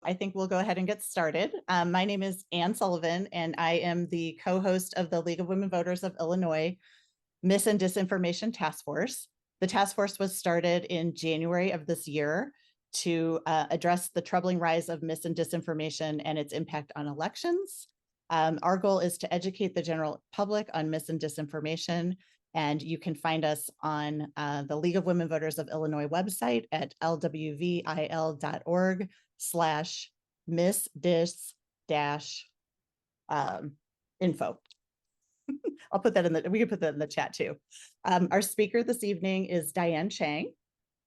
I think we'll go ahead and get started. My name is Ann Sullivan, and I am the co-host of the League of Women Voters of Illinois Mis and Disinformation Task Force. The task force was started in January of this year to address the troubling rise of mis and disinformation and its impact on elections. Our goal is to educate the general public on mis and disinformation, and you can find us on the League of Women Voters of Illinois website at lwvil.org/misdis-info. I'll put that in we can put that in the chat too. Our speaker this evening is Diane Chang.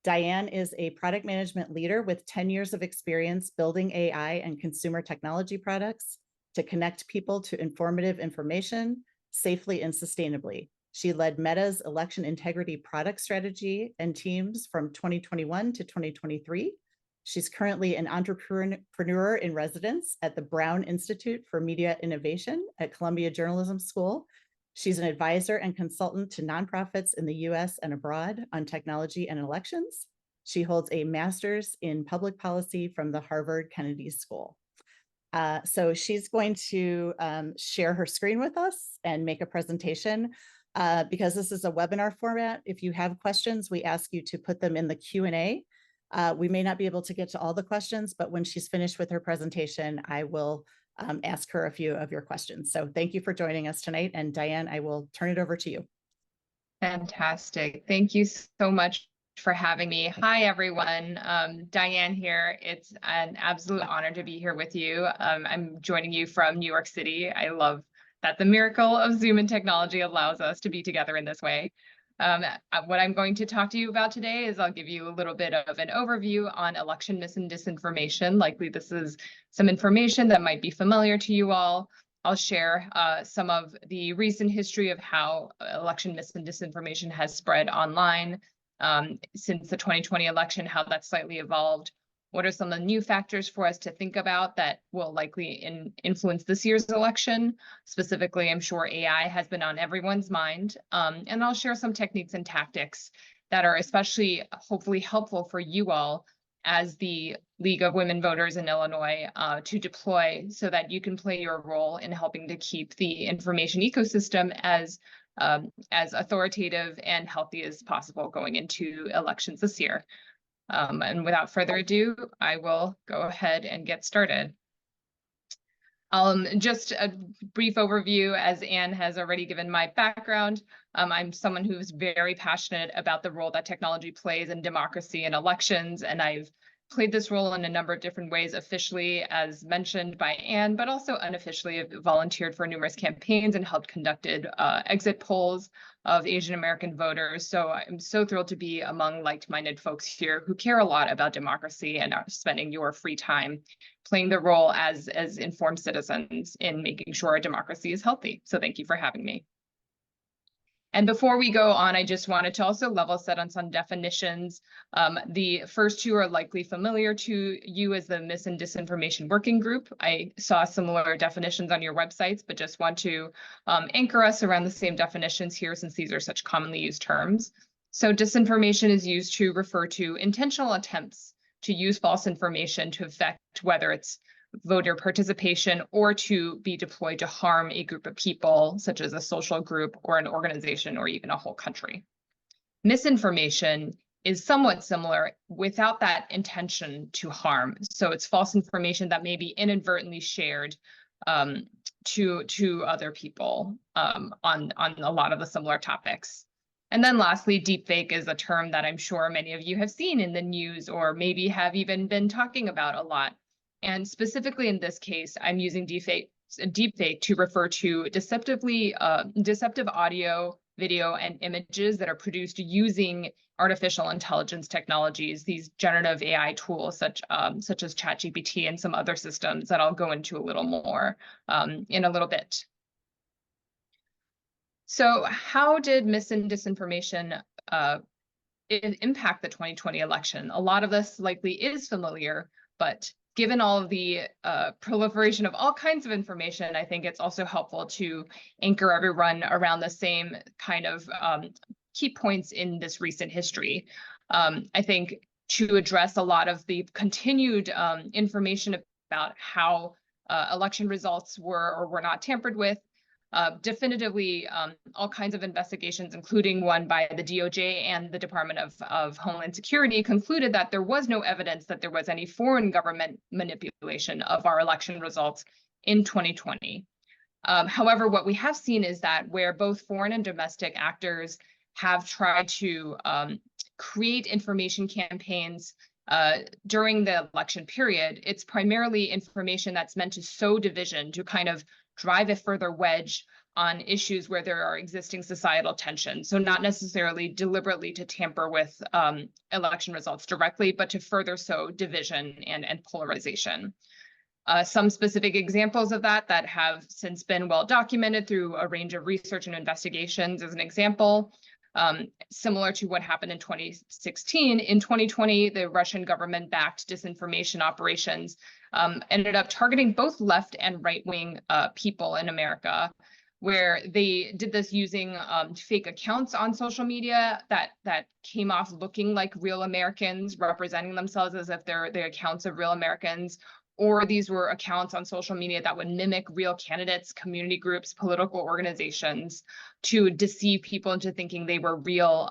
Diane is a product management leader with 10 years of experience building AI and consumer technology products to connect people to informative information safely and sustainably. She led Meta's election integrity product strategy and teams from 2021 to 2023. She's currently an entrepreneur in residence at the Brown Institute for Media Innovation at Columbia Journalism School. She's an advisor and consultant to nonprofits in the US and abroad on technology and elections. She holds a master's in public policy from the Harvard Kennedy School. So she's going to share her screen with us and make a presentation. Because this is a webinar format, if you have questions, we ask you to put them in the Q&A. We may not be able to get to all the questions, but when she's finished with her presentation, I will ask her a few of your questions. So thank you for joining us tonight. And Diane, I will turn it over to you. Fantastic. Thank you so much for having me. Hi, everyone. Diane here. It's an absolute honor to be here with you. I'm joining you from New York City. I love that the miracle of Zoom and technology allows us to be together in this way. What I'm going to talk to you about today is I'll give you a little bit of an overview on election mis and disinformation. Likely this is some information that might be familiar to you all. I'll share some of the recent history of how election mis and disinformation has spread online since the 2020 election, how that's slightly evolved. What are some of the new factors for us to think about that will likely influence this year's election? Specifically, I'm sure AI has been on everyone's mind. And I'll share some techniques and tactics that are especially hopefully helpful for you all as the League of Women Voters in Illinois to deploy so that you can play your role in helping to keep the information ecosystem as authoritative and healthy as possible going into elections this year. And without further ado, I will go ahead and get started. Just a brief overview, as Anne has already given my background. I'm someone who's very passionate about the role that technology plays in democracy and elections, and I've played this role in a number of different ways, officially, as mentioned by Anne, but also unofficially. I've volunteered for numerous campaigns and helped conducted exit polls of Asian American voters. So I'm so thrilled to be among like-minded folks here who care a lot about democracy and are spending your free time playing the role as informed citizens in making sure our democracy is healthy. So thank you for having me. And before we go on, I just wanted to also level set on some definitions. The first two are likely familiar to you as the Mis and Disinformation Working Group. I saw similar definitions on your websites, but just want to anchor us around the same definitions here since these are such commonly used terms. So disinformation is used to refer to intentional attempts to use false information to affect whether it's voter participation or to be deployed to harm a group of people, such as a social group or an organization or even a whole country. Misinformation is somewhat similar without that intention to harm. So it's false information that may be inadvertently shared to other people on a lot of the similar topics. And then lastly, deepfake is a term that I'm sure many of you have seen in the news or maybe have even been talking about a lot. And specifically in this case, I'm using deepfake to refer to deceptive audio, video, and images that are produced using artificial intelligence technologies, these generative AI tools such as ChatGPT and some other systems that I'll go into a little more in a little bit. So how did mis and disinformation impact the 2020 election? A lot of this likely is familiar, but given all of the proliferation of all kinds of information, I think it's also helpful to anchor everyone around the same kind of key points in this recent history. I think to address a lot of the continued information about how election results were or were not tampered with. Definitively, all kinds of investigations, including one by the DOJ and the Department of Homeland Security, concluded that there was no evidence that there was any foreign government manipulation of our election results in 2020. However, what we have seen is that where both foreign and domestic actors have tried to create information campaigns during the election period, it's primarily information that's meant to sow division, to kind of drive a further wedge on issues where there are existing societal tensions. So not necessarily deliberately to tamper with election results directly, but to further sow division and polarization. Some specific examples of that have since been well documented through a range of research and investigations. As an example, similar to what happened in 2016, in 2020, the Russian government-backed disinformation operations ended up targeting both left and right-wing people in America, where they did this using fake accounts on social media that came off looking like real Americans, representing themselves as if they're the accounts of real Americans. Or these were accounts on social media that would mimic real candidates, community groups, political organizations, to deceive people into thinking they were real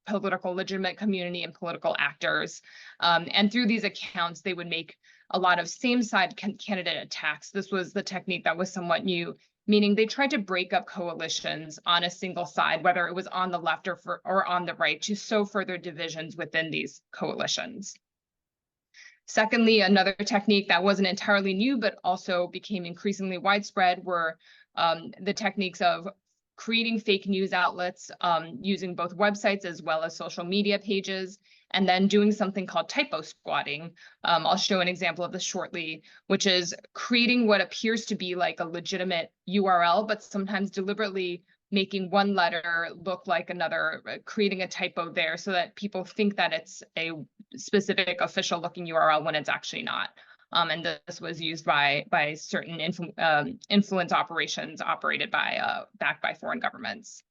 political, legitimate community and political actors. And through these accounts, they would make a lot of same-side candidate attacks. This was the technique that was somewhat new, meaning they tried to break up coalitions on a single side, whether it was on the left or on the right, to sow further divisions within these coalitions. Secondly, another technique that wasn't entirely new, but also became increasingly widespread, were the techniques of creating fake news outlets using both websites as well as social media pages, and then doing something called typo squatting. I'll show an example of this shortly, which is creating what appears to be like a legitimate URL, but sometimes deliberately making one letter look like another, creating a typo there so that people think that it's a specific official looking URL when it's actually not. And this was used by certain influence operations operated by backed by foreign governments.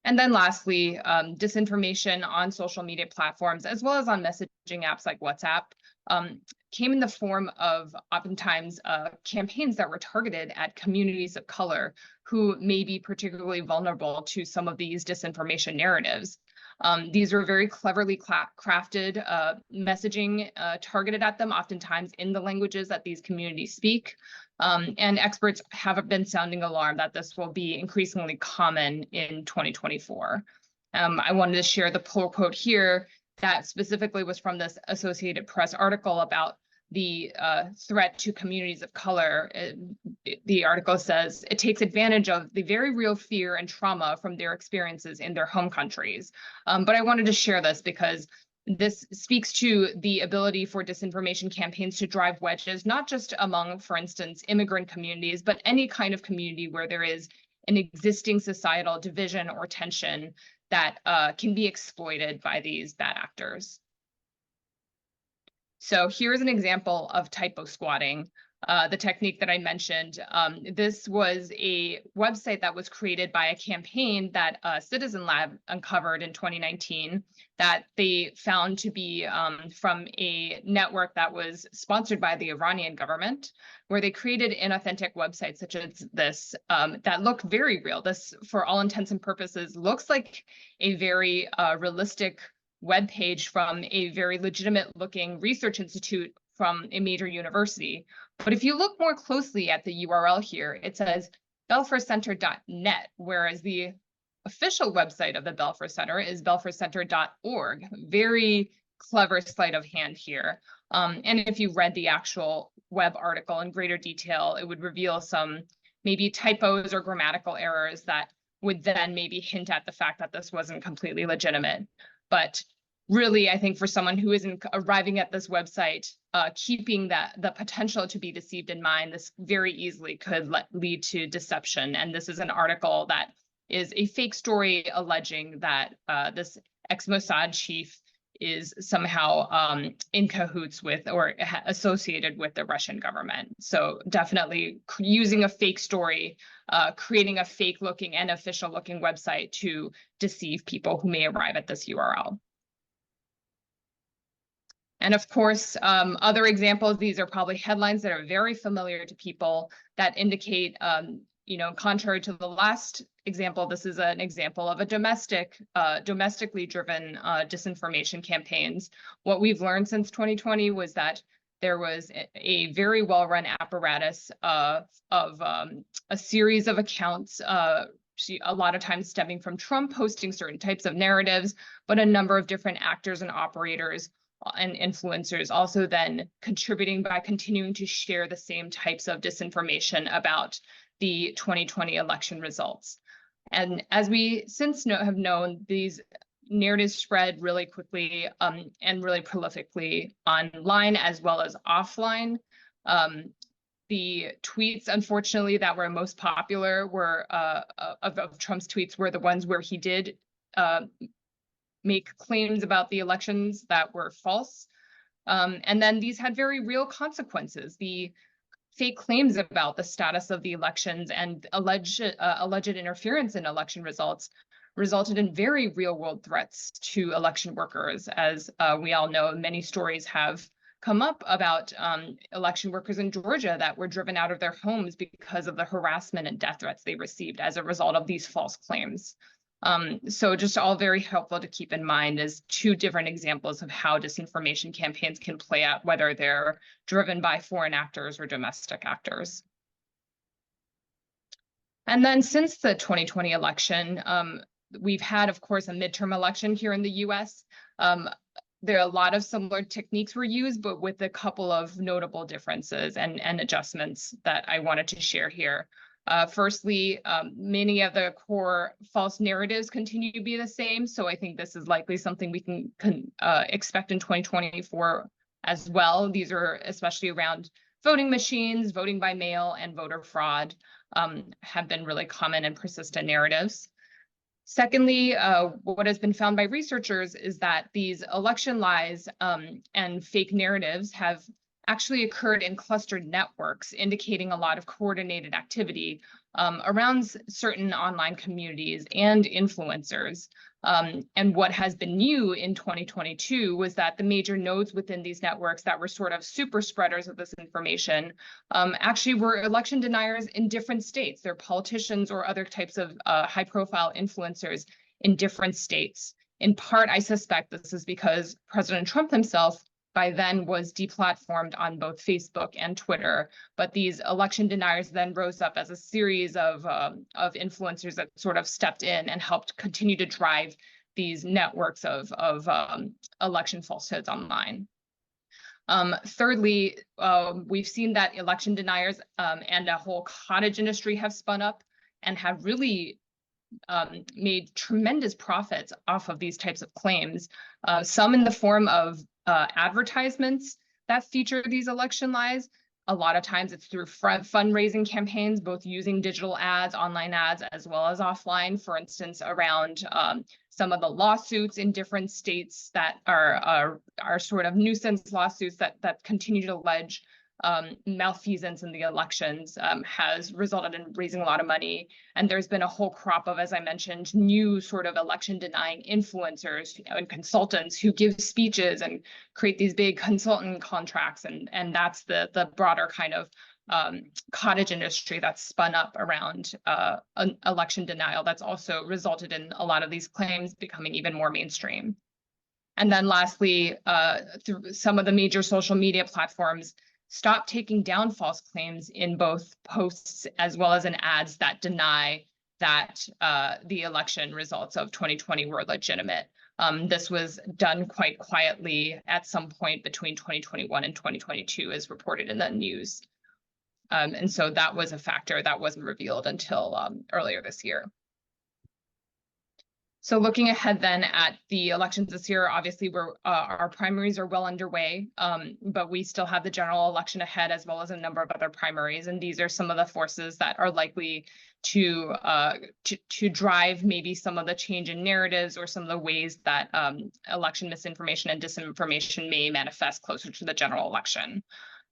And then lastly, disinformation on social media platforms, as well as on messaging apps like WhatsApp, came in the form of oftentimes campaigns that were targeted at communities of color who may be particularly vulnerable to some of these disinformation narratives. These were very cleverly crafted messaging targeted at them, oftentimes in the languages that these communities speak. And experts have been sounding alarm that this will be increasingly common in 2024. I wanted to share the pull quote here that specifically was from this Associated Press article about the threat to communities of color. The article says, it takes advantage of the very real fear and trauma from their experiences in their home countries. But I wanted to share this because this speaks to the ability for disinformation campaigns to drive wedges, not just among, for instance, immigrant communities, but any kind of community where there is an existing societal division or tension that can be exploited by these bad actors. So here's an example of typo squatting, the technique that I mentioned. This was a website that was created by a campaign that Citizen Lab uncovered in 2019 that they found to be from a network that was sponsored by the Iranian government, where they created inauthentic websites such as this that look very real. This, for all intents and purposes, looks like a very realistic web page from a very legitimate looking research institute from a major university. But if you look more closely at the URL here, it says belfourcenter.net, whereas the official website of the Belfour Center is belfourcenter.org. Very clever sleight of hand here. And if you read the actual web article in greater detail, it would reveal some maybe typos or grammatical errors that would then maybe hint at the fact that this wasn't completely legitimate. But really, I think for someone who isn't arriving at this website, keeping the potential to be deceived in mind, this very easily could lead to deception. And this is an article that is a fake story alleging that this ex-Mossad chief is somehow in cahoots with or associated with the Russian government. So definitely using a fake story, creating a fake looking and official looking website to deceive people who may arrive at this URL. And of course, other examples, these are probably headlines that are very familiar to people that indicate, contrary to the last example, this is an example of a domestically driven disinformation campaigns. What we've learned since 2020 was that there was a very well-run apparatus of a series of accounts, a lot of times stemming from Trump posting certain types of narratives, but a number of different actors and operators and influencers also then contributing by continuing to share the same types of disinformation about the 2020 election results. And as we since have known, these narratives spread really quickly and really prolifically online as well as offline. The tweets, unfortunately, that were most popular were of Trump's tweets were the ones where he did make claims about the elections that were false. And then these had very real consequences. The fake claims about the status of the elections and alleged interference in election results resulted in very real world threats to election workers. As we all know, many stories have come up about election workers in Georgia that were driven out of their homes because of the harassment and death threats they received as a result of these false claims. So just all very helpful to keep in mind as two different examples of how disinformation campaigns can play out, whether they're driven by foreign actors or domestic actors. And then since the 2020 election, we've had, of course, a midterm election here in the US. There are a lot of similar techniques were used, but with a couple of notable differences and adjustments that I wanted to share here. Firstly, many of the core false narratives continue to be the same. So I think this is likely something we can expect in 2024 as well. These are especially around voting machines, voting by mail, and voter fraud have been really common and persistent narratives. Secondly, what has been found by researchers is that these election lies and fake narratives have actually occurred in clustered networks, indicating a lot of coordinated activity around certain online communities and influencers. And what has been new in 2022 was that the major nodes within these networks that were sort of super spreaders of this information actually were election deniers in different states. They're politicians or other types of high-profile influencers in different states. In part, I suspect this is because President Trump himself by then was deplatformed on both Facebook and Twitter. But these election deniers then rose up as a series of influencers that sort of stepped in and helped continue to drive these networks of election falsehoods online. Thirdly, we've seen that election deniers and a whole cottage industry have spun up and have really made tremendous profits off of these types of claims, some in the form of advertisements that feature these election lies. A lot of times it's through fundraising campaigns, both using digital ads, online ads, as well as offline, for instance, around some of the lawsuits in different states that are sort of nuisance lawsuits that continue to allege malfeasance in the elections has resulted in raising a lot of money. And there's been a whole crop of, as I mentioned, new sort of election denying influencers and consultants who give speeches and create these big consultant contracts. And that's the broader kind of cottage industry that's spun up around an election denial that's also resulted in a lot of these claims becoming even more mainstream. And then lastly, through some of the major social media platforms stop taking down false claims in both posts as well as in ads that deny that the election results of 2020 were legitimate. This was done quite quietly at some point between 2021 and 2022, as reported in the news. And so that was a factor that wasn't revealed until earlier this year. So looking ahead then at the elections this year, obviously our primaries are well underway, but we still have the general election ahead as well as a number of other primaries. And these are some of the forces that are likely to drive maybe some of the change in narratives or some of the ways that election misinformation and disinformation may manifest closer to the general election.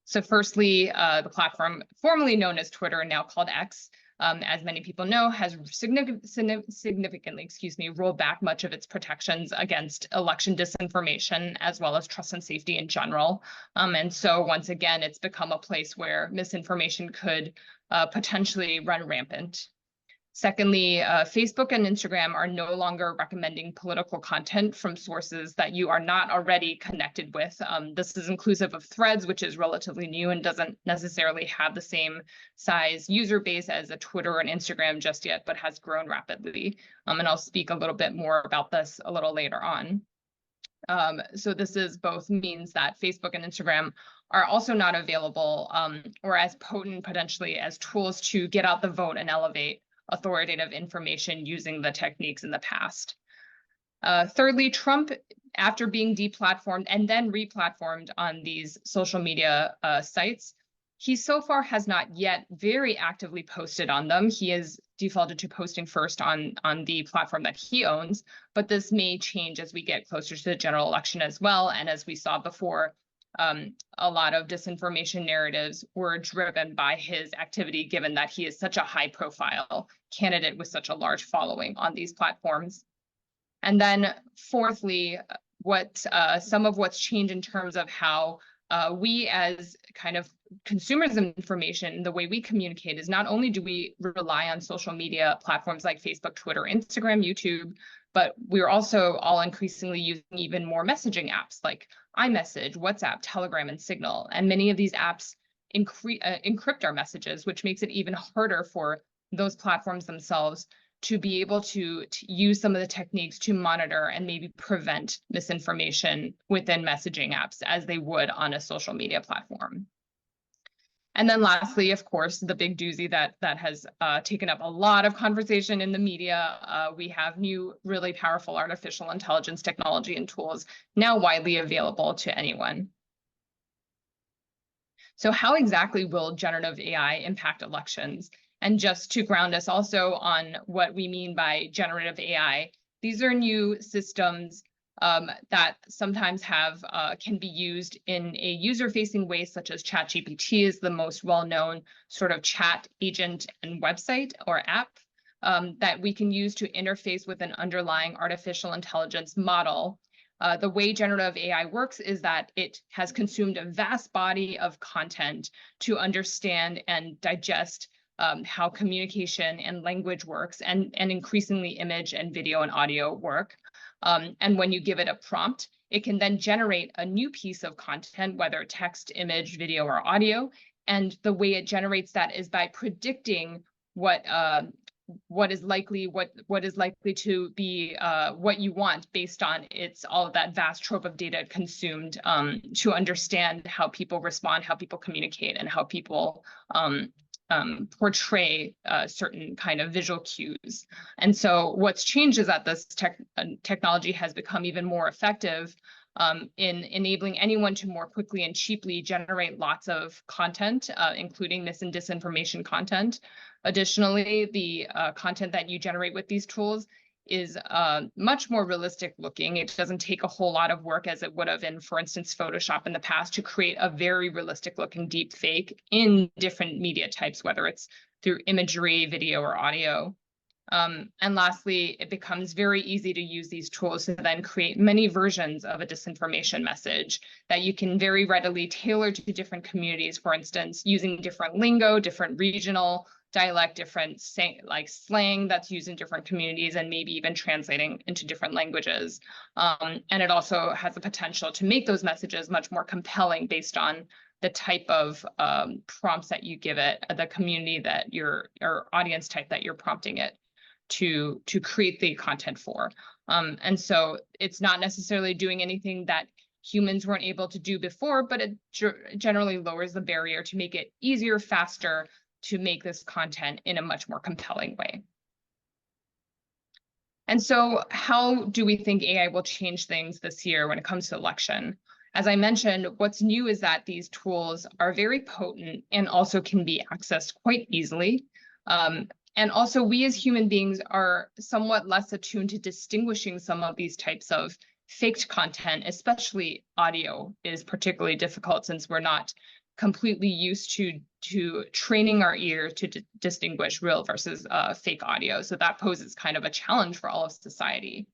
So firstly, the platform formerly known as Twitter and now called X as many people know, has significantly, rolled back much of its protections against election disinformation, as well as trust and safety in general. And so once again, it's become a place where misinformation could potentially run rampant. Secondly, Facebook and Instagram are no longer recommending political content from sources that you are not already connected with. This is inclusive of Threads, which is relatively new and doesn't necessarily have the same size user base as a Twitter and Instagram just yet, but has grown rapidly. And I'll speak a little bit more about this a little later on. So this is both means that Facebook and Instagram are also not available or as potent potentially as tools to get out the vote and elevate authoritative information using the techniques in the past. Thirdly, Trump, after being deplatformed and then replatformed on these social media sites, he so far has not yet very actively posted on them. He has defaulted to posting first on the platform that he owns, but this may change as we get closer to the general election as well. And as we saw before, a lot of disinformation narratives were driven by his activity, given that he is such a high-profile candidate with such a large following on these platforms. And then fourthly, some of what's changed in terms of how we as kind of consumers of information, the way we communicate is not only do we rely on social media platforms like Facebook, Twitter, Instagram, YouTube, but we're also all increasingly using even more messaging apps like iMessage, WhatsApp, Telegram, and Signal. And many of these apps encrypt our messages, which makes it even harder for those platforms themselves to be able to use some of the techniques to monitor and maybe prevent misinformation within messaging apps as they would on a social media platform. And then lastly, of course, the big doozy that has taken up a lot of conversation in the media, we have new, really powerful artificial intelligence technology and tools now widely available to anyone. So how exactly will generative AI impact elections? And just to ground us also on what we mean by generative AI, these are new systems that sometimes can be used in a user-facing way, such as ChatGPT is the most well-known sort of chat agent and website or app that we can use to interface with an underlying artificial intelligence model. The way generative AI works is that it has consumed a vast body of content to understand and digest how communication and language works, and increasingly image and video and audio work. And when you give it a prompt, it can then generate a new piece of content, whether text, image, video, or audio. And the way it generates that is by predicting what is likely to be what you want based on all of that vast trove of data consumed to understand how people respond, how people communicate, and how people portray certain kind of visual cues. And so what's changed is that this technology has become even more effective in enabling anyone to more quickly and cheaply generate lots of content, including mis and disinformation content. Additionally, the content that you generate with these tools is much more realistic looking. It doesn't take a whole lot of work as it would have in, for instance, Photoshop in the past to create a very realistic looking deep fake in different media types, whether it's through imagery, video, or audio. And lastly, it becomes very easy to use these tools to then create many versions of a disinformation message that you can very readily tailor to different communities, for instance, using different lingo, different regional dialect, different slang that's used in different communities, and maybe even translating into different languages. And it also has the potential to make those messages much more compelling based on the type of prompts that you give it, the community that or audience type that you're prompting it to create the content for. And so it's not necessarily doing anything that humans weren't able to do before, but it generally lowers the barrier to make it easier, faster, to make this content in a much more compelling way. And so how do we think AI will change things this year when it comes to election? As I mentioned, what's new is that these tools are very potent and also can be accessed quite easily. And also we as human beings are somewhat less attuned to distinguishing some of these types of faked content, especially audio is particularly difficult since we're not completely used to training our ear to distinguish real versus fake audio. So that poses kind of a challenge for all of society.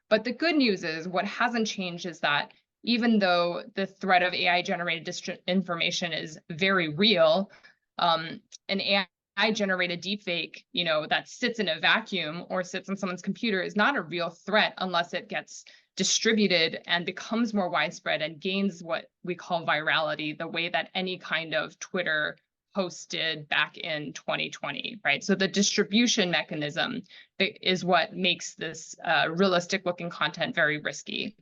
But the good news is what hasn't changed is that even though the threat of AI-generated disinformation is very real, an AI-generated deepfake, that sits in a vacuum or sits on someone's computer is not a real threat unless it gets distributed and becomes more widespread and gains what we call virality, the way that any kind of Twitter posted back in 2020, right? So the distribution mechanism is what makes this realistic looking content very risky.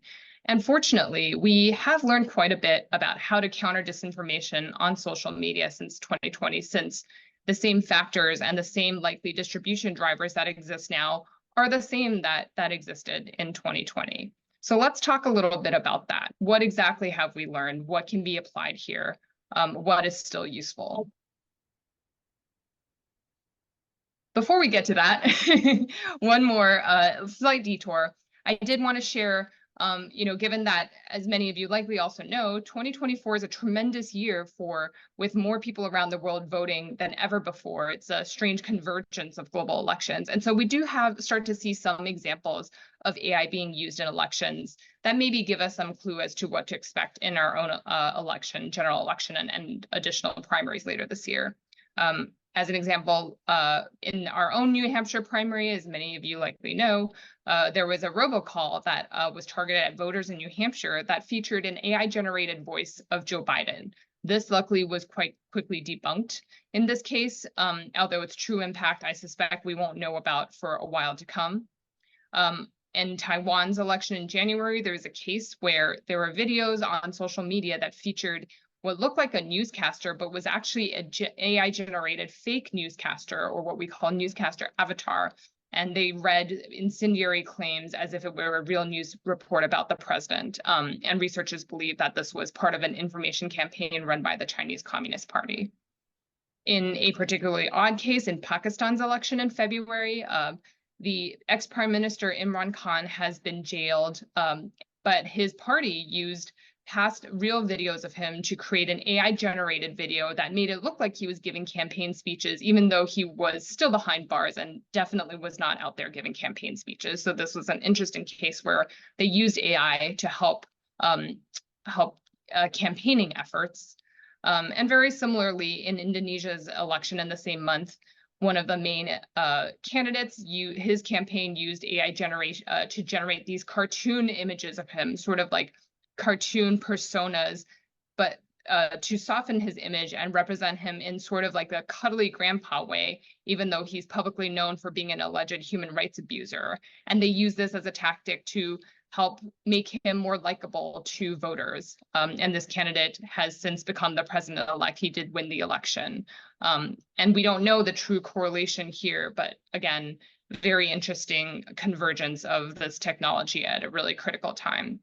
And fortunately, we have learned quite a bit about how to counter disinformation on social media since 2020, since the same factors and the same likely distribution drivers that exist now are the same that existed in 2020. So let's talk a little bit about that. What exactly have we learned? What can be applied here? What is still useful? Before we get to that, one more slight detour. I did want to share, given that, as many of you likely also know, 2024 is a tremendous year with more people around the world voting than ever before. It's a strange convergence of global elections. And so we do start to see some examples of AI being used in elections that maybe give us some clue as to what to expect in our own general election and additional primaries later this year. As an example, in our own New Hampshire primary, as many of you likely know, there was a robocall that was targeted at voters in New Hampshire that featured an AI-generated voice of Joe Biden. This luckily was quite quickly debunked in this case, although its true impact, I suspect we won't know about for a while to come. In Taiwan's election in January, there was a case where there were videos on social media that featured what looked like a newscaster, but was actually an AI-generated fake newscaster, or what we call newscaster avatar. And they read incendiary claims as if it were a real news report about the president. And researchers believe that this was part of an information campaign run by the Chinese Communist Party. In a particularly odd case in Pakistan's election in February, the ex-Prime Minister Imran Khan has been jailed, but his party used past real videos of him to create an AI-generated video that made it look like he was giving campaign speeches, even though he was still behind bars and definitely was not out there giving campaign speeches. So this was an interesting case where they used AI to help campaigning efforts. And very similarly, in Indonesia's election in the same month, one of the main candidates, his campaign used AI generation to generate these cartoon images of him, sort of like cartoon personas, but to soften his image and represent him in sort of like a cuddly grandpa way, even though he's publicly known for being an alleged human rights abuser. And they use this as a tactic to help make him more likable to voters. And this candidate has since become the president-elect. He did win the election. And we don't know the true correlation here, but again, very interesting convergence of this technology at a really critical time.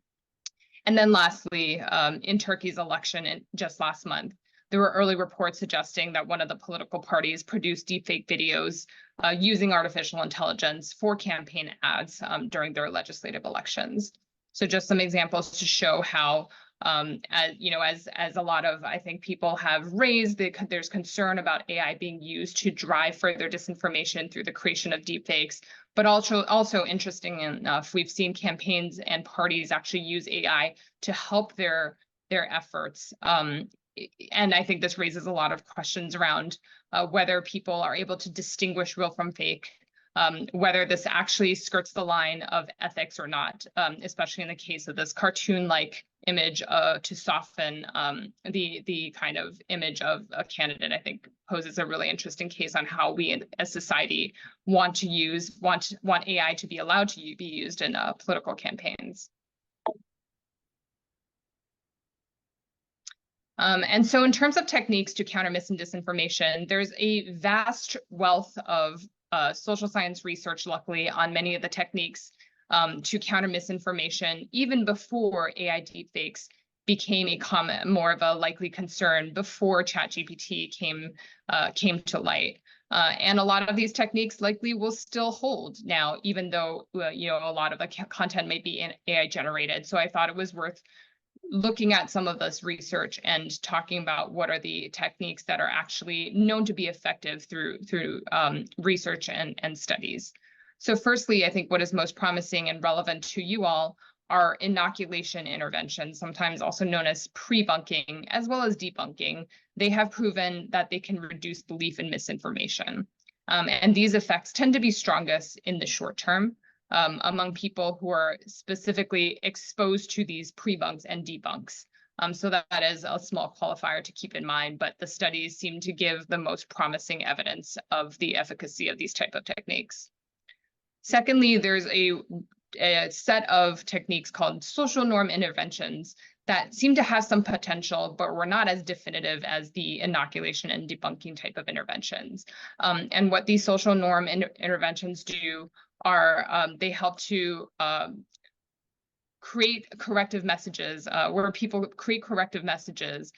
And then lastly, in Turkey's election just last month, there were early reports suggesting that one of the political parties produced deepfake videos using artificial intelligence for campaign ads during their legislative elections. So just some examples to show how, as a lot of, I think, people have raised, there's concern about AI being used to drive further disinformation through the creation of deepfakes. But also interesting enough, we've seen campaigns and parties actually use AI to help their efforts. And I think this raises a lot of questions around whether people are able to distinguish real from fake, whether this actually skirts the line of ethics or not, especially in the case of this cartoon-like image to soften the kind of image of a candidate. I think poses a really interesting case on how we as society want AI to be allowed to be used in political campaigns. And so in terms of techniques to counter mis and disinformation, there's a vast wealth of social science research, luckily, on many of the techniques to counter misinformation, even before AI deepfakes became more of a likely concern, before ChatGPT came to light. And a lot of these techniques likely will still hold now, even though a lot of the content may be AI generated. So I thought it was worth looking at some of this research and talking about what are the techniques that are actually known to be effective through research and studies. So firstly, I think what is most promising and relevant to you all are inoculation interventions, sometimes also known as pre-bunking, as well as debunking. They have proven that they can reduce belief in misinformation. And these effects tend to be strongest in the short term, among people who are specifically exposed to these pre-bunks and debunks. So that is a small qualifier to keep in mind, but the studies seem to give the most promising evidence of the efficacy of these type of techniques. Secondly, there's a set of techniques called social norm interventions that seem to have some potential, but were not as definitive as the inoculation and debunking type of interventions. And what these social norm interventions do are they help to create corrective messages, where people create corrective messages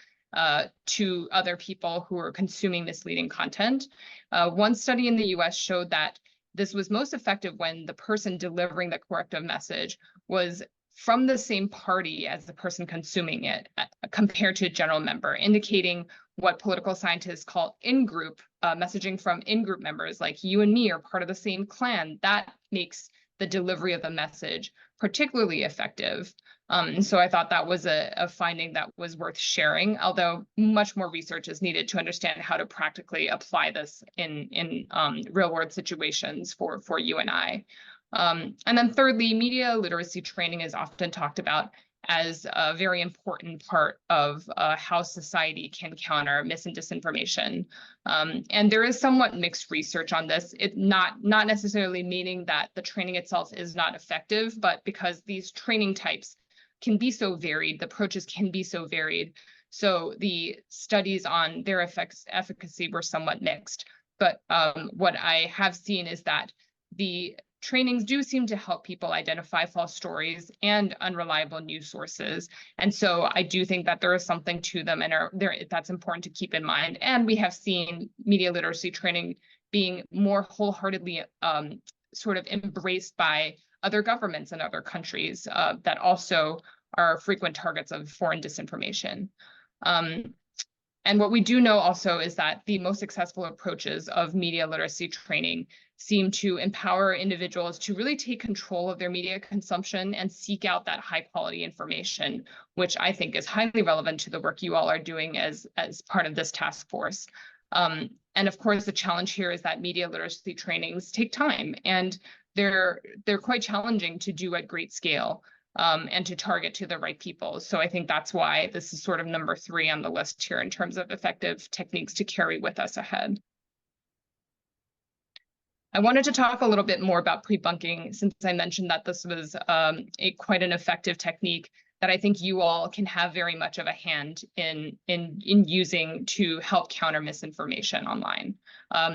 to other people who are consuming misleading content. One study in the US showed that this was most effective when the person delivering the corrective message was from the same party as the person consuming it, compared to a general member, indicating what political scientists call in-group messaging from in-group members, like you and me are part of the same clan. That makes the delivery of the message particularly effective. And so I thought that was a finding that was worth sharing, although much more research is needed to understand how to practically apply this in real world situations for you and I. And then thirdly, media literacy training is often talked about as a very important part of how society can counter mis and disinformation. And there is somewhat mixed research on this. It not necessarily meaning that the training itself is not effective, but because these training types can be so varied, the approaches can be so varied. So the studies on their efficacy were somewhat mixed. But what I have seen is that the trainings do seem to help people identify false stories and unreliable news sources. And so I do think that there is something to them, and that's important to keep in mind. And we have seen media literacy training being more wholeheartedly sort of embraced by other governments in other countries that also are frequent targets of foreign disinformation. And what we do know also is that the most successful approaches of media literacy training seem to empower individuals to really take control of their media consumption and seek out that high quality information, which I think is highly relevant to the work you all are doing as part of this task force. And of course, the challenge here is that media literacy trainings take time, and they're quite challenging to do at great scale. And to target to the right people. So I think that's why this is sort of number 3 on the list here in terms of effective techniques to carry with us ahead. I wanted to talk a little bit more about pre-bunking, since I mentioned that this was quite an effective technique that I think you all can have very much of a hand in using to help counter misinformation online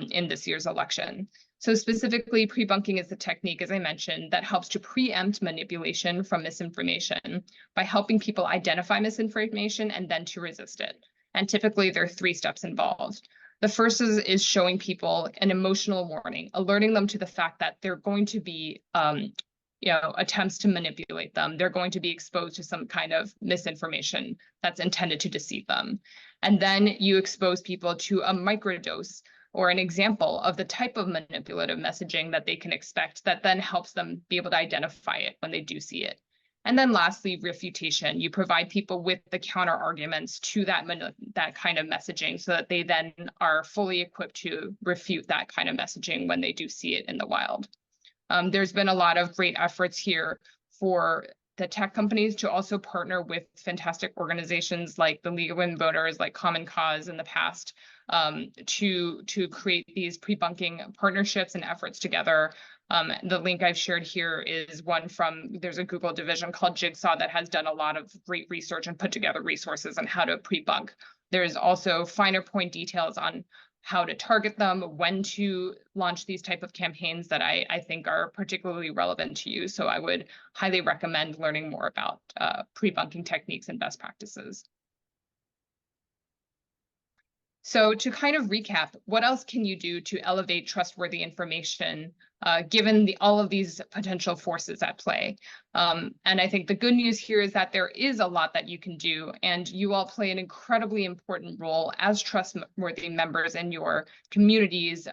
in this year's election. So specifically, pre-bunking is the technique, as I mentioned, that helps to preempt manipulation from misinformation by helping people identify misinformation and then to resist it. And typically, there are 3 steps involved. The first is showing people an emotional warning, alerting them to the fact that they're going to be attempts to manipulate them. They're going to be exposed to some kind of misinformation that's intended to deceive them. And then you expose people to a microdose or an example of the type of manipulative messaging that they can expect that then helps them be able to identify it when they do see it. And then lastly, refutation. You provide people with the counter arguments to that kind of messaging so that they then are fully equipped to refute that kind of messaging when they do see it in the wild. There's been a lot of great efforts here for the tech companies to also partner with fantastic organizations like the League of Women Voters, like Common Cause in the past, to create these pre-bunking partnerships and efforts together. The link I've shared here is one from, there's a Google division called Jigsaw that has done a lot of great research and put together resources on how to pre-bunk. There's also finer point details on how to target them, when to launch these type of campaigns that I think are particularly relevant to you. So I would highly recommend learning more about pre-bunking techniques and best practices. So to kind of recap, what else can you do to elevate trustworthy information given all of these potential forces at play. And I think the good news here is that there is a lot that you can do, and you all play an incredibly important role as trustworthy members in your communities,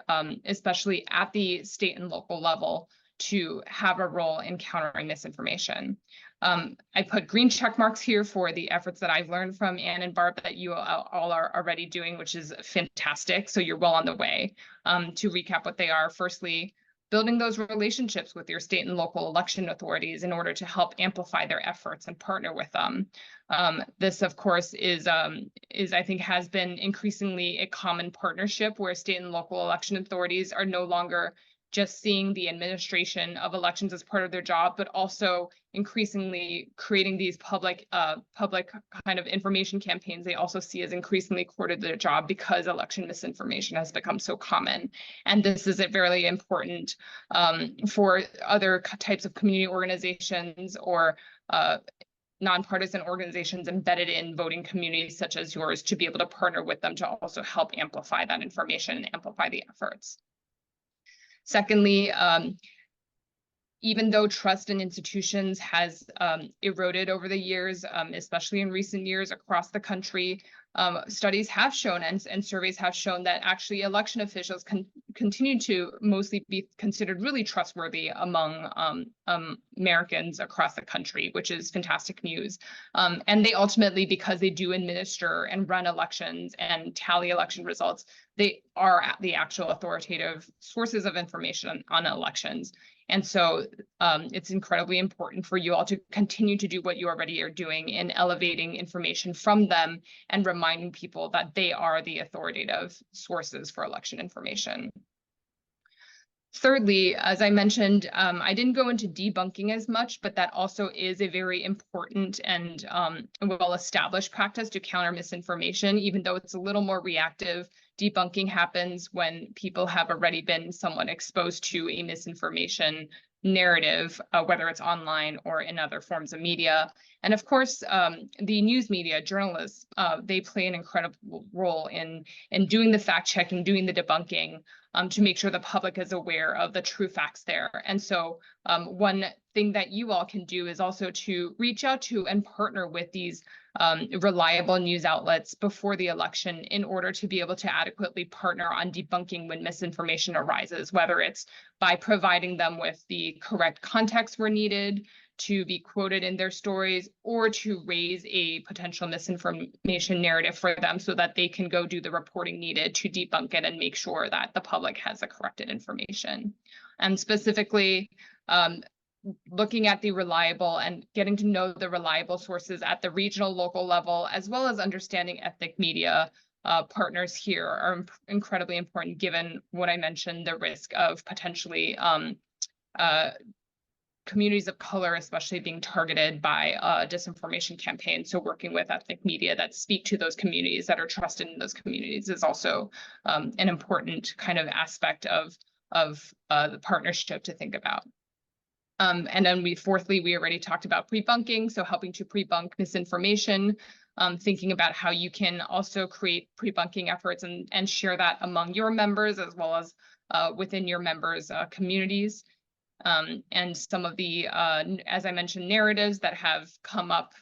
especially at the state and local level, to have a role in countering misinformation. I put green check marks here for the efforts that I've learned from Anne and Barb that you all are already doing, which is fantastic. So you're well on the way. To recap what they are, firstly, building those relationships with your state and local election authorities in order to help amplify their efforts and partner with them. This, of course, is I think has been increasingly a common partnership where state and local election authorities are no longer just seeing the administration of elections as part of their job, but also increasingly creating these public kind of information campaigns they also see as increasingly core to their job because election misinformation has become so common. And this is very important for other types of community organizations or nonpartisan organizations embedded in voting communities such as yours to be able to partner with them to also help amplify that information and amplify the efforts. Secondly, even though trust in institutions has eroded over the years, especially in recent years across the country, studies have shown and surveys have shown that actually election officials continue to mostly be considered really trustworthy among Americans across the country, which is fantastic news. And they ultimately, because they do administer and run elections and tally election results, they are the actual authoritative sources of information on elections. And so it's incredibly important for you all to continue to do what you already are doing in elevating information from them and reminding people that they are the authoritative sources for election information. Thirdly, as I mentioned, I didn't go into debunking as much, but that also is a very important and well-established practice to counter misinformation, even though it's a little more reactive. Debunking happens when people have already been somewhat exposed to a misinformation narrative, whether it's online or in other forms of media. And of course, the news media, journalists, they play an incredible role in doing the fact checking, doing the debunking, to make sure the public is aware of the true facts there. And so one thing that you all can do is also to reach out to and partner with these reliable news outlets before the election in order to be able to adequately partner on debunking when misinformation arises, whether it's by providing them with the correct context where needed to be quoted in their stories, or to raise a potential misinformation narrative for them so that they can go do the reporting needed to debunk it and make sure that the public has the corrected information. And specifically, looking at the reliable and getting to know the reliable sources at the regional, local level, as well as understanding ethnic media partners here are incredibly important, given what I mentioned, the risk of potentially communities of color, especially being targeted by disinformation campaigns. So working with ethnic media that speak to those communities, that are trusted in those communities, is also an important kind of aspect of the partnership to think about. And then fourthly, we already talked about pre-bunking, so helping to pre-bunk misinformation, thinking about how you can also create pre-bunking efforts and share that among your members as well as within your members' communities. And some of the, as I mentioned, narratives that have come up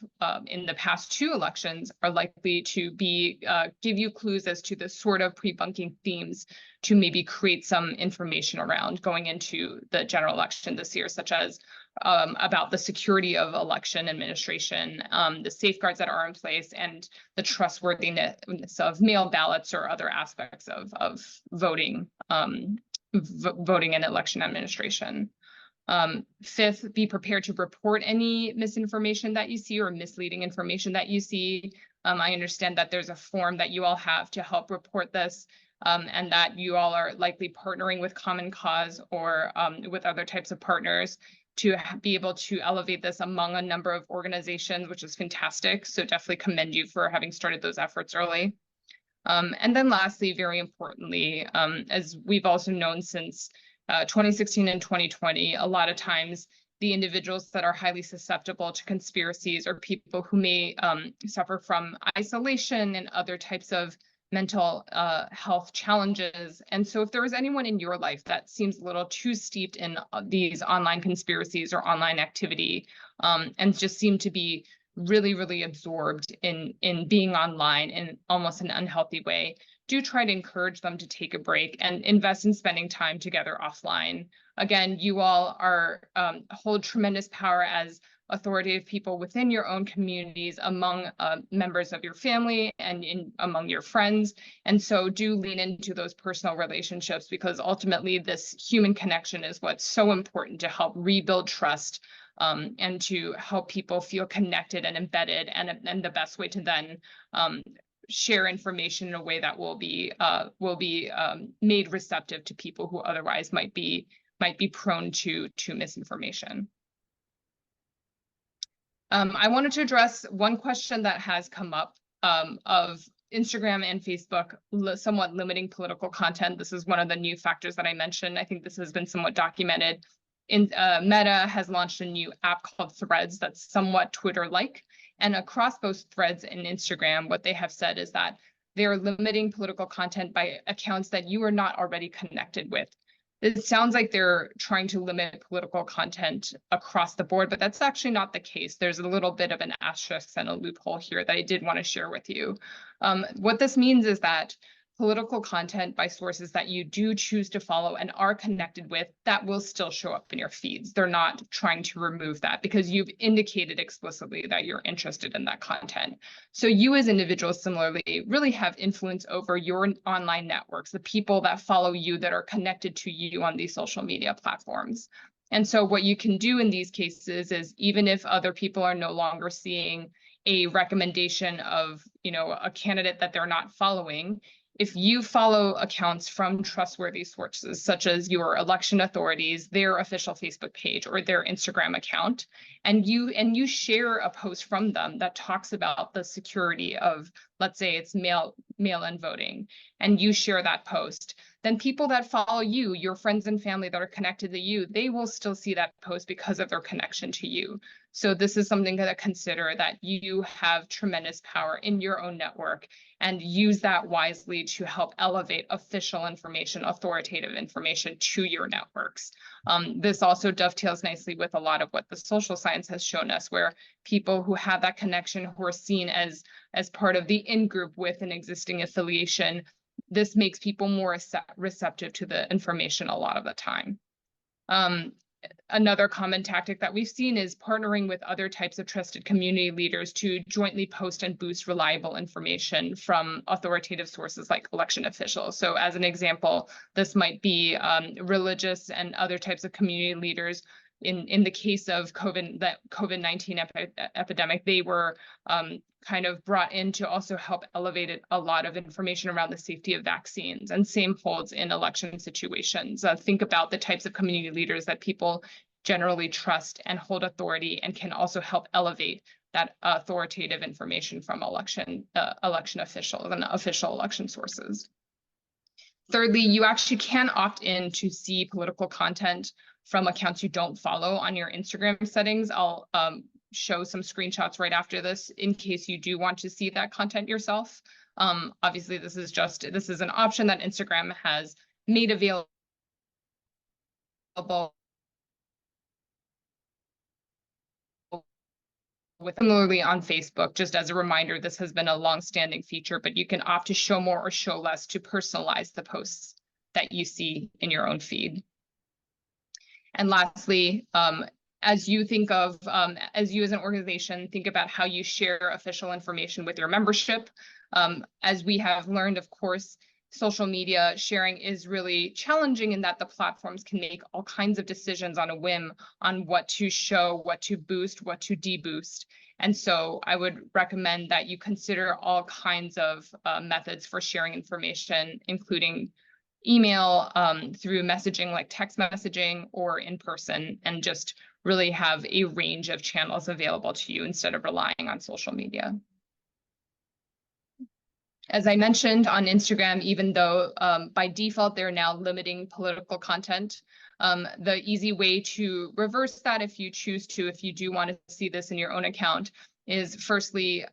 in the past 2 elections are likely to be give you clues as to the sort of pre-bunking themes to maybe create some information around going into the general election this year, such as about the security of election administration, the safeguards that are in place, and the trustworthiness of mail ballots or other aspects of voting, voting and election administration. Fifth, be prepared to report any misinformation that you see or misleading information that you see. I understand that there's a form that you all have to help report this, and that you all are likely partnering with Common Cause or with other types of partners to be able to elevate this among a number of organizations, which is fantastic. So definitely commend you for having started those efforts early. And then lastly, very importantly, as we've also known since 2016 and 2020, a lot of times the individuals that are highly susceptible to conspiracies or people who may suffer from isolation and other types of mental health challenges. And so if there is anyone in your life that seems a little too steeped in these online conspiracies or online activity, and just seem to be really, really absorbed in being online in almost an unhealthy way, do try to encourage them to take a break and invest in spending time together offline. Again, you all are hold tremendous power as authoritative people within your own communities, among members of your family and among your friends. And so do lean into those personal relationships, because ultimately this human connection is what's so important to help rebuild trust, and to help people feel connected and embedded, and the best way to then share information in a way that will be made receptive to people who otherwise might be prone to misinformation. I wanted to address one question that has come up of Instagram and Facebook somewhat limiting political content. This is one of the new factors that I mentioned. I think this has been somewhat documented. Meta has launched a new app called Threads that's somewhat Twitter-like. And across both Threads and Instagram, what they have said is that they're limiting political content by accounts that you are not already connected with. It sounds like they're trying to limit political content across the board, but that's actually not the case. There's a little bit of an asterisk and a loophole here that I did want to share with you. What this means is that political content by sources that you do choose to follow and are connected with, that will still show up in your feeds. They're not trying to remove that because you've indicated explicitly that you're interested in that content. So you as individuals similarly really have influence over your online networks, the people that follow you, that are connected to you on these social media platforms. And so what you can do in these cases is, even if other people are no longer seeing a recommendation of, a candidate that they're not following, if you follow accounts from trustworthy sources, such as your election authorities, their official Facebook page or their Instagram account, and you share a post from them that talks about the security of, let's say it's mail-in voting, and you share that post, then people that follow you, your friends and family that are connected to you, they will still see that post because of their connection to you. So this is something to consider, that you have tremendous power in your own network, and use that wisely to help elevate official information, authoritative information to your networks. This also dovetails nicely with a lot of what the social science has shown us, where people who have that connection, who are seen as part of the in-group with an existing affiliation, this makes people more receptive to the information a lot of the time. Another common tactic that we've seen is partnering with other types of trusted community leaders to jointly post and boost reliable information from authoritative sources like election officials. So as an example, this might be religious and other types of community leaders. In the case of COVID-19 epidemic, they were kind of brought in to also help elevate a lot of information around the safety of vaccines, and same holds in election situations. Think about the types of community leaders that people generally trust and hold authority, and can also help elevate that authoritative information from election officials and official election sources. Thirdly, you actually can opt in to see political content from accounts you don't follow on your Instagram settings. I'll show some screenshots right after this in case you do want to see that content yourself. Obviously, this is an option that Instagram has made available. Similarly on Facebook, just as a reminder, this has been a long-standing feature, but you can opt to show more or show less to personalize the posts that you see in your own feed. And lastly, as you as an organization, think about how you share official information with your membership. As we have learned, of course, social media sharing is really challenging in that the platforms can make all kinds of decisions on a whim on what to show, what to boost, what to deboost. And so I would recommend that you consider all kinds of methods for sharing information, including email, through messaging like text messaging, or in person, and just really have a range of channels available to you instead of relying on social media. As I mentioned on Instagram, even though by default they're now limiting political content, the easy way to reverse that, if you choose to, if you do want to see this in your own account, is firstly,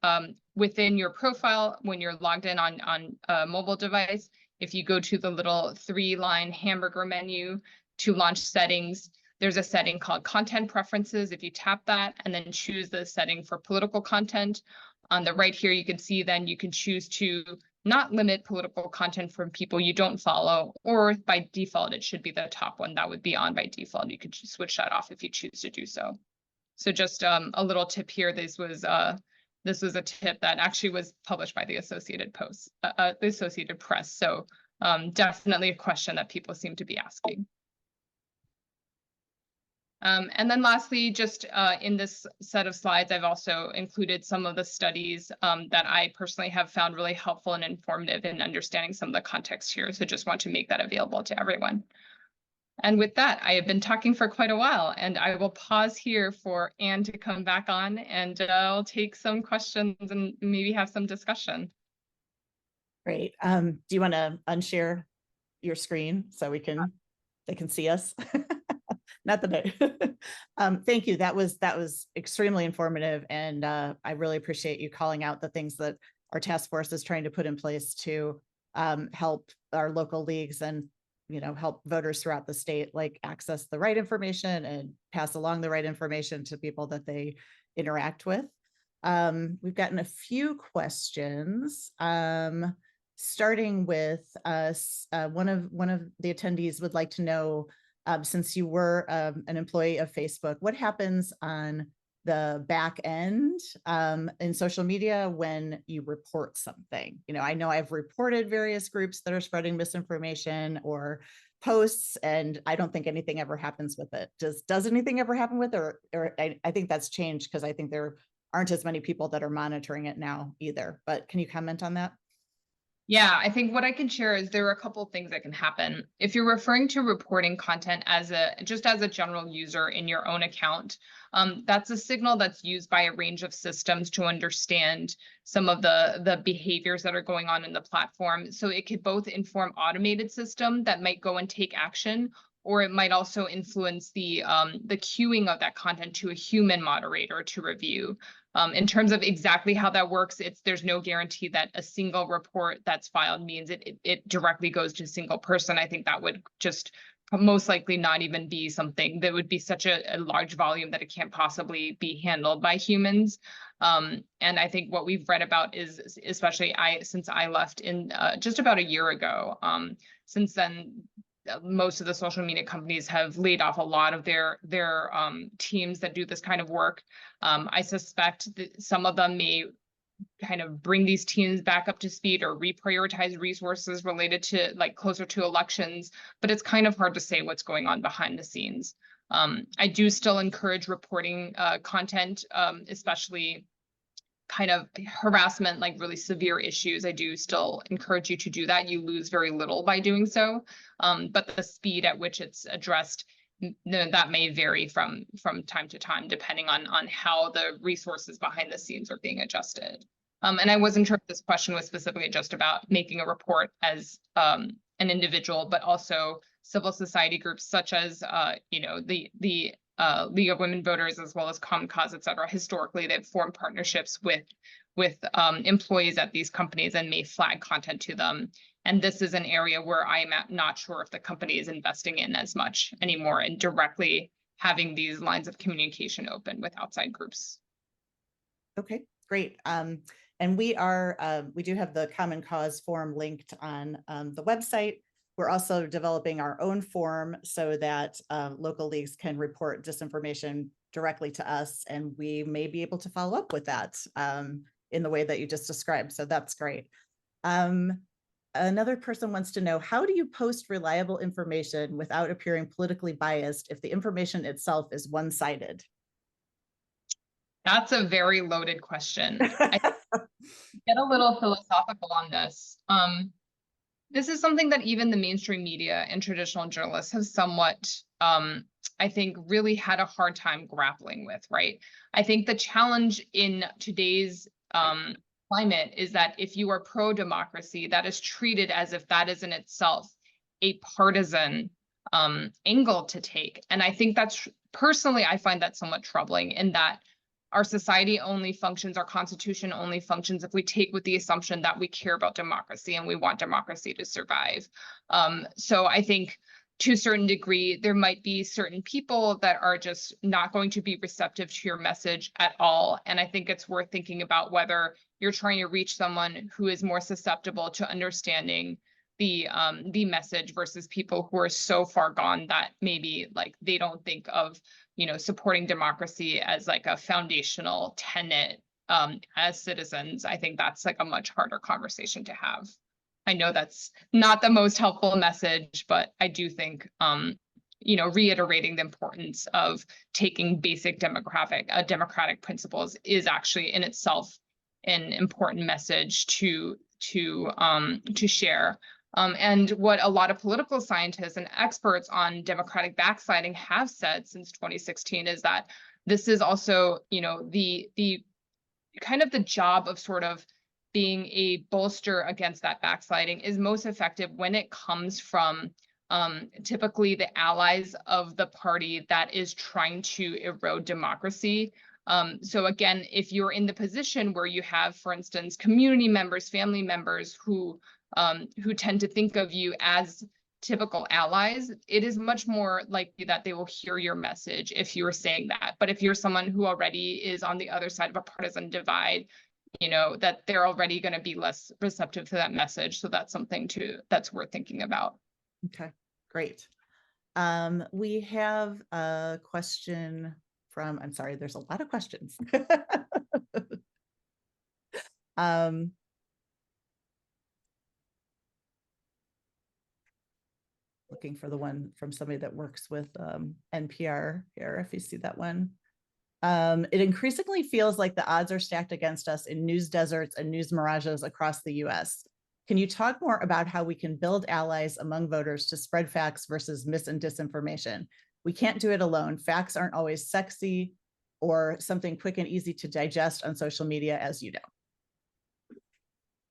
within your profile, when you're logged in on a mobile device, if you go to the little 3-line hamburger menu to launch settings, there's a setting called content preferences. If you tap that and then choose the setting for political content, on the right here, you can see then you can choose to not limit political content from people you don't follow, or by default, it should be the top one. That would be on by default. You could switch that off if you choose to do so. So just a little tip here. This was a tip that actually was published by the Associated Press. So definitely a question that people seem to be asking. And then lastly, just in this set of slides, I've also included some of the studies that I personally have found really helpful and informative in understanding some of the context here. So just want to make that available to everyone. And with that, I have been talking for quite a while, and I will pause here for Anne to come back on, and I'll take some questions and maybe have some discussion. Great. Do you want to unshare your screen so they can see us? Not that thank you. That was extremely informative, and I really appreciate you calling out the things that our task force is trying to put in place to help our local leagues and help voters throughout the state access the right information and pass along the right information to people that they interact with. We've gotten a few questions. Starting with us, one of the attendees would like to know, since you were an employee of Facebook, what happens on the back end in social media when you report something? I know I've reported various groups that are spreading misinformation or posts, and I don't think anything ever happens with it. Does anything ever happen with it? Or I think that's changed because I think there aren't as many people that are monitoring it now either. But can you comment on that? Yeah, I think what I can share is there are a couple of things that can happen. If you're referring to reporting content just as a general user in your own account, that's a signal that's used by a range of systems to understand some of the behaviors that are going on in the platform. So it could both inform automated system that might go and take action, or it might also influence the queuing of that content to a human moderator to review. In terms of exactly how that works, there's no guarantee that a single report that's filed means it directly goes to a single person. I think that would just most likely not even be something that would be such a large volume that it can't possibly be handled by humans. And I think what we've read about is, especially since I left in just about a year ago, since then, most of the social media companies have laid off a lot of their teams that do this kind of work. I suspect that some of them may kind of bring these teams back up to speed or reprioritize resources related to closer to elections, but it's kind of hard to say what's going on behind the scenes. I do still encourage reporting content, especially kind of harassment, really severe issues. I do still encourage you to do that. You lose very little by doing so, but the speed at which it's addressed, that may vary from time to time, depending on how the resources behind the scenes are being adjusted. And I wasn't sure if this question was specifically just about making a report as an individual, but also civil society groups such as the League of Women Voters, as well as Common Cause, et cetera. Historically, they've formed partnerships with employees at these companies and may flag content to them. And this is an area where I'm not sure if the company is investing in as much anymore and directly having these lines of communication open with outside groups. Okay, great. And we do have the Common Cause form linked on the website. We're also developing our own form so that local leagues can report disinformation directly to us, and we may be able to follow up with that in the way that you just described. So that's great. Another person wants to know, how do you post reliable information without appearing politically biased if the information itself is one-sided? That's a very loaded question. I get a little philosophical on this. This is something that even the mainstream media and traditional journalists have somewhat, I think, really had a hard time grappling with, right? I think the challenge in today's climate is that if you are pro-democracy, that is treated as if that is in itself a partisan angle to take. And I think personally, I find that somewhat troubling in that our society only functions, our constitution only functions if we take with the assumption that we care about democracy and we want democracy to survive. So I think to a certain degree, there might be certain people that are just not going to be receptive to your message at all. And I think it's worth thinking about whether you're trying to reach someone who is more susceptible to understanding the message versus people who are so far gone that maybe like they don't think of, you know, supporting democracy as like a foundational tenet as citizens. I think that's like a much harder conversation to have. I know that's not the most helpful message, but I do think, you know, reiterating the importance of taking basic democratic principles is actually in itself an important message to share. And what a lot of political scientists and experts on democratic backsliding have said since 2016 is that this is also, you know, the kind of the job of sort of being a bolster against that backsliding is most effective when it comes from typically the allies of the party that is trying to erode democracy. So again, if you're in the position where you have, for instance, community members, family members who tend to think of you as typical allies, it is much more likely that they will hear your message if you're saying that. But if you're someone who already is on the other side of a partisan divide, you know, that they're already going to be less receptive to that message. So that's something that's worth thinking about. Okay, great. We have a question from, I'm sorry, there's a lot of questions. Looking for the one from somebody that works with NPR here, if you see that one. It increasingly feels like the odds are stacked against us in news deserts and news mirages across the US. Can you talk more about how we can build allies among voters to spread facts versus mis and disinformation? We can't do it alone. Facts aren't always sexy or something quick and easy to digest on social media, as you know.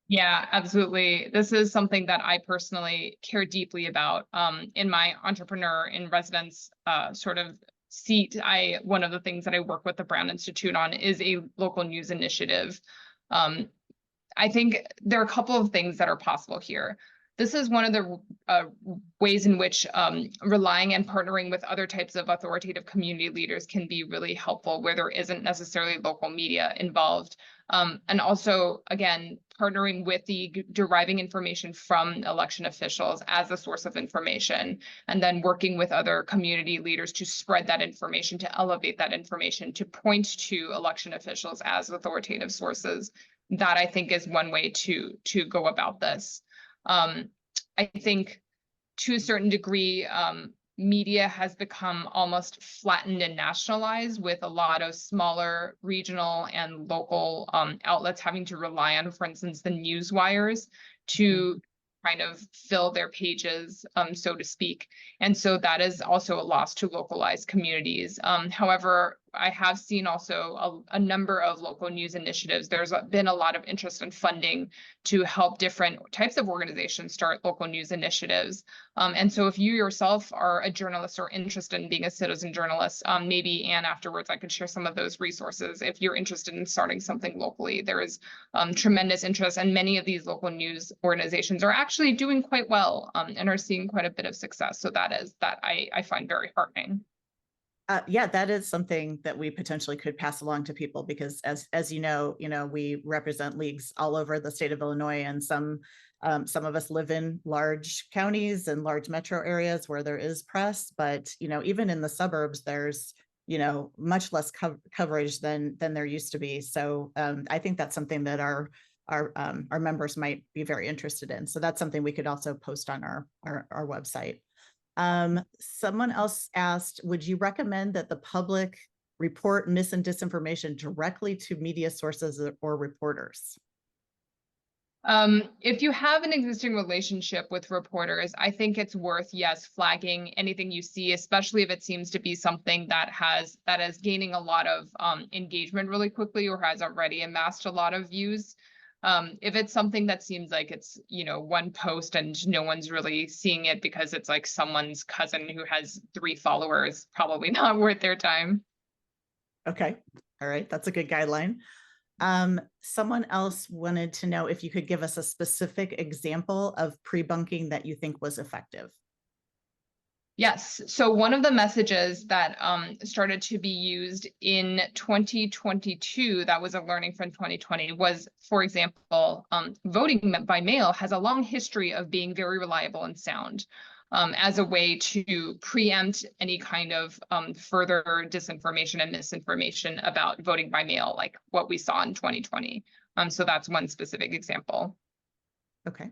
Yeah, absolutely. This is something that I personally care deeply about. In my entrepreneur in residence sort of seat, one of the things that I work with the Brown Institute on is a local news initiative. I think there are a couple of things that are possible here. This is one of the ways in which relying and partnering with other types of authoritative community leaders can be really helpful, where there isn't necessarily local media involved. And also, again, partnering with deriving information from election officials as a source of information, and then working with other community leaders to spread that information, to elevate that information, to point to election officials as authoritative sources. That I think is one way to go about this. I think to a certain degree, media has become almost flattened and nationalized, with a lot of smaller regional and local outlets having to rely on, for instance, the news wires to kind of fill their pages, so to speak. And so that is also a loss to localized communities. However, I have seen also a number of local news initiatives. There's been a lot of interest in funding to help different types of organizations start local news initiatives. And so if you yourself are a journalist or interested in being a citizen journalist, maybe Anne, afterwards I could share some of those resources. If you're interested in starting something locally, there is tremendous interest, and many of these local news organizations are actually doing quite well and are seeing quite a bit of success. So that I find very heartening. Yeah, that is something that we potentially could pass along to people, because as you know, we represent leagues all over the state of Illinois, and some of us live in large counties and large metro areas where there is press, but even in the suburbs, there's much less coverage than there used to be. So I think that's something that our members might be very interested in. So that's something we could also post on our website. Someone else asked, would you recommend that the public report mis and disinformation directly to media sources or reporters? If you have an existing relationship with reporters, I think it's worth, yes, flagging anything you see, especially if it seems to be something that is gaining a lot of engagement really quickly, or has already amassed a lot of views. If it's something that seems like it's, one post and no one's really seeing it because it's like someone's cousin who has 3 followers, probably not worth their time. Okay. All right, that's a good guideline. Someone else wanted to know if you could give us a specific example of pre-bunking that you think was effective. Yes. So one of the messages that started to be used in 2022, that was a learning from 2020, was, for example, voting by mail has a long history of being very reliable and sound, as a way to preempt any kind of further disinformation and misinformation about voting by mail, like what we saw in 2020. So that's one specific example. Okay.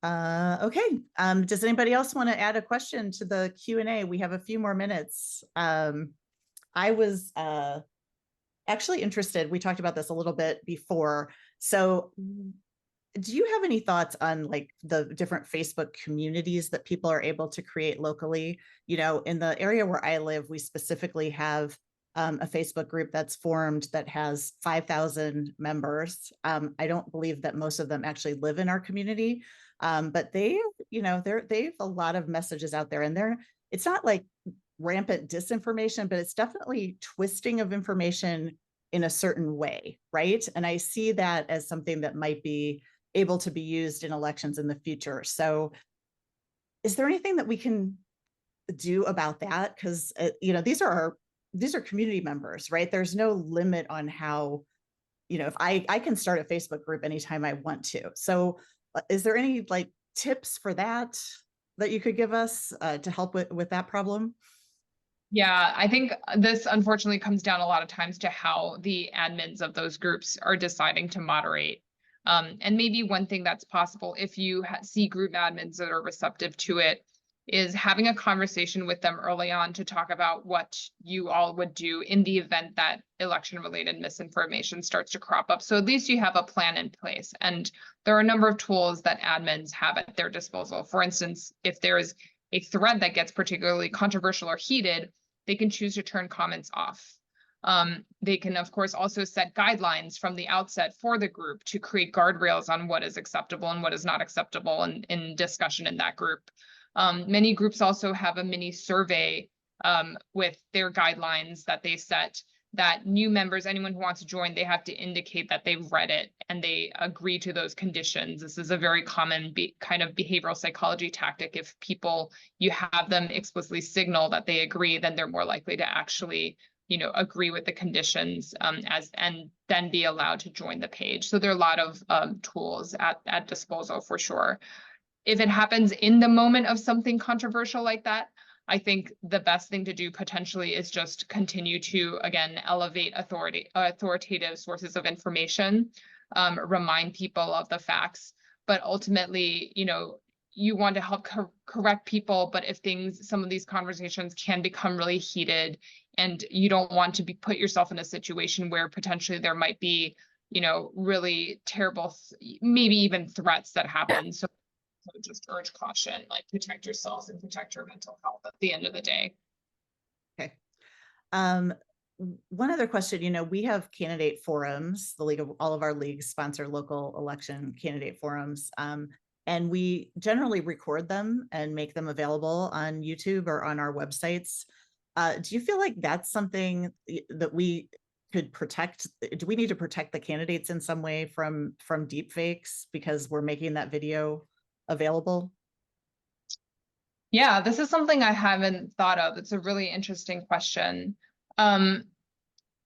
Okay. Does anybody else want to add a question to the Q&A? We have a few more minutes. I was actually interested, we talked about this a little bit before. So do you have any thoughts on like the different Facebook communities that people are able to create locally? You know, in the area where I live, we specifically have a Facebook group that's formed that has 5,000 members. I don't believe that most of them actually live in our community, but they, you know, they've a lot of messages out there, and it's not like rampant disinformation, but it's definitely twisting of information in a certain way, right? And I see that as something that might be able to be used in elections in the future. So is there anything that we can do about that? Because you know, these are community members, right? There's no limit on how, you know, if I can start a Facebook group anytime I want to. So is there any like tips for that you could give us to help with that problem? Yeah, I think this unfortunately comes down a lot of times to how the admins of those groups are deciding to moderate. And maybe one thing that's possible if you see group admins that are receptive to it is having a conversation with them early on to talk about what you all would do in the event that election-related misinformation starts to crop up. So at least you have a plan in place. And there are a number of tools that admins have at their disposal. For instance, if there is a thread that gets particularly controversial or heated, they can choose to turn comments off. They can, of course, also set guidelines from the outset for the group to create guardrails on what is acceptable and what is not acceptable in discussion in that group. Many groups also have a mini survey with their guidelines that they set, that new members, anyone who wants to join, they have to indicate that they've read it and they agree to those conditions. This is a very common kind of behavioral psychology tactic. If people, you have them explicitly signal that they agree, then they're more likely to actually, you know, agree with the conditions and then be allowed to join the page. So there are a lot of tools at disposal for sure. If it happens in the moment of something controversial like that, I think the best thing to do potentially is just continue to, again, elevate authoritative sources of information, remind people of the facts. But ultimately, you know, you want to help correct people, but if some of these conversations can become really heated and you don't want to put yourself in a situation where potentially there might be, you know, really terrible, maybe even threats that happen. So just urge caution, like protect yourself and protect your mental health at the end of the day. Okay. One other question, you know, we have candidate forums, all of our leagues sponsor local election candidate forums. And we generally record them and make them available on YouTube or on our websites. Do you feel like that's something that we could protect? Do we need to protect the candidates in some way from deep fakes because we're making that video available? Yeah, this is something I haven't thought of. It's a really interesting question.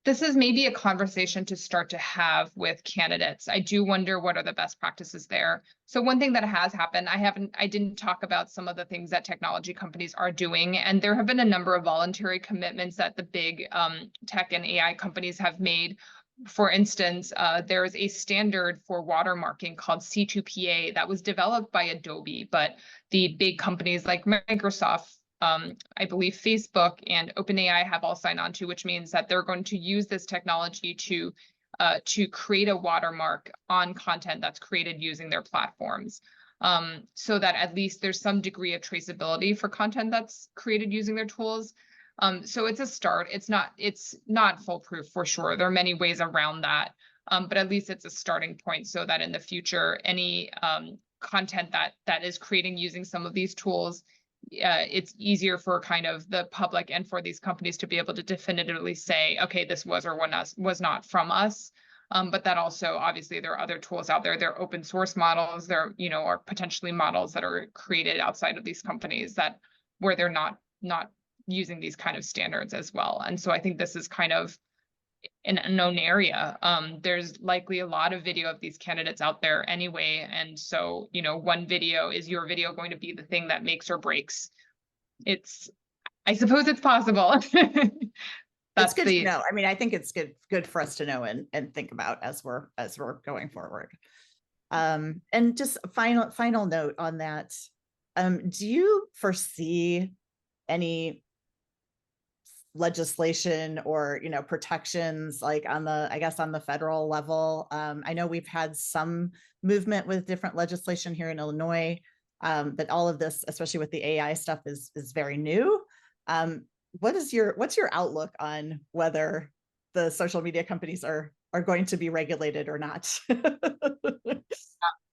This is maybe a conversation to start to have with candidates. I do wonder what are the best practices there. So one thing that has happened, I didn't talk about some of the things that technology companies are doing, and there have been a number of voluntary commitments that the big tech and AI companies have made. For instance, there is a standard for watermarking called C2PA that was developed by Adobe, but the big companies like Microsoft, I believe Facebook and OpenAI have all signed on to, which means that they're going to use this technology to create a watermark on content that's created using their platforms, so that at least there's some degree of traceability for content that's created using their tools. So it's a start. It's not foolproof for sure. There are many ways around that, but at least it's a starting point so that in the future, any content that is creating using some of these tools it's easier for kind of the public and for these companies to be able to definitively say, okay, this was or was not from us. But that also, obviously, there are other tools out there. There are open source models. There, are potentially models that are created outside of these companies that where they're not using these kind of standards as well. And so I think this is kind of an unknown area. There's likely a lot of video of these candidates out there anyway. And so, one video, is your video going to be the thing that makes or breaks? I suppose it's possible. It's good to know. I mean, I think it's good for us to know and think about as we're going forward. And just a final note on that. Do you foresee any legislation or protections like on the federal level? I know we've had some movement with different legislation here in Illinois, but all of this, especially with the AI stuff, is very new. What's your outlook on whether the social media companies are going to be regulated or not?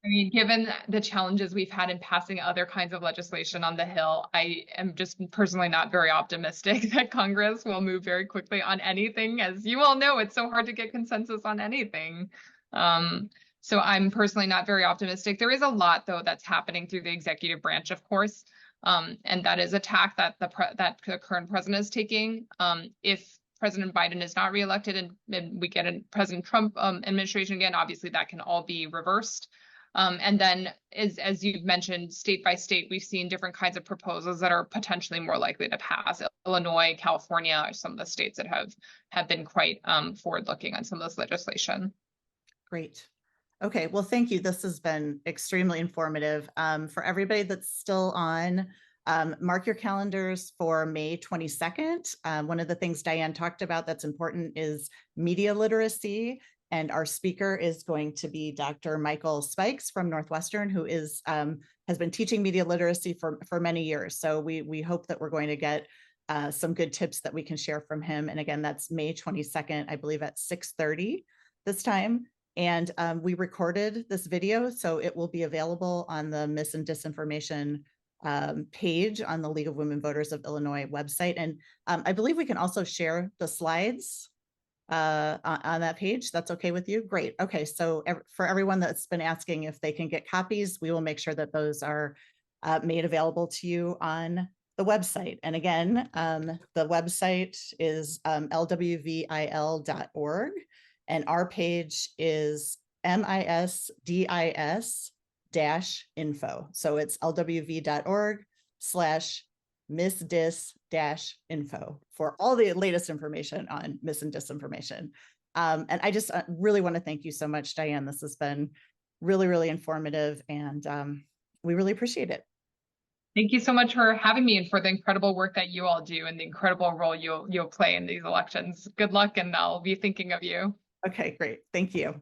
I mean, given the challenges we've had in passing other kinds of legislation on the Hill, I am just personally not very optimistic that Congress will move very quickly on anything. As you all know, it's so hard to get consensus on anything. So I'm personally not very optimistic. There is a lot, though, that's happening through the executive branch, of course, and that is a tack that the current president is taking. If President Biden is not reelected and we get a President Trump administration again, obviously that can all be reversed. And then, as you've mentioned, state by state, we've seen different kinds of proposals that are potentially more likely to pass. Illinois, California are some of the states that have been quite forward-looking on some of this legislation. Great. Okay, well, thank you. This has been extremely informative. For everybody that's still on, mark your calendars for May 22nd. One of the things Diane talked about that's important is media literacy. And our speaker is going to be Dr. Michael Spikes from Northwestern, who has been teaching media literacy for many years. So we hope that we're going to get some good tips that we can share from him. And again, that's May 22nd, I believe at 6:30 this time. And we recorded this video, so it will be available on the Mis and Disinformation page on the League of Women Voters of Illinois website. And I believe we can also share the slides on that page. That's okay with you? Great. Okay, so for everyone that's been asking if they can get copies, we will make sure that those are made available to you on the website. And again, the website is LWVIL.org, and our page is MISDIS-info. So it's lwv.org/misdis-info for all the latest information on mis and disinformation. And I just really want to thank you so much, Diane. This has been really, really informative, and we really appreciate it. Thank you so much for having me and for the incredible work that you all do and the incredible role you'll play in these elections. Good luck, and I'll be thinking of you. Okay, great. Thank you.